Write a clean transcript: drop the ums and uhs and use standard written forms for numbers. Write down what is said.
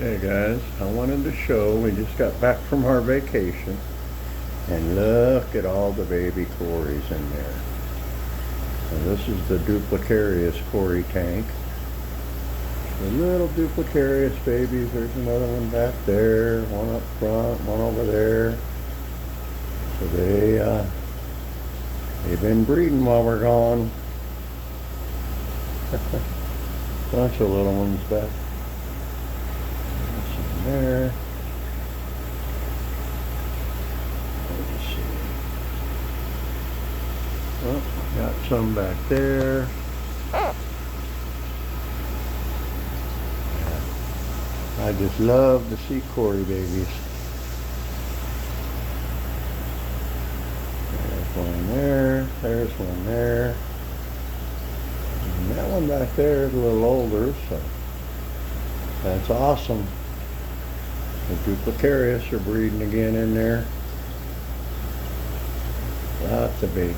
Hey guys, I wanted to show, we just got back from our vacation and look at all the baby cories in there. And this is the Duplicarius cory tank. The little Duplicarius babies, there's another one back there, one up front, one over there. So they've been breeding while we're gone. Bunch of little ones back there. Let's see. Oh, got some back there. I just love to see cory babies. There's one there. There's one there. And that one back there is a little older, so that's awesome. The Duplicarius are breeding again in there. Lots of babies.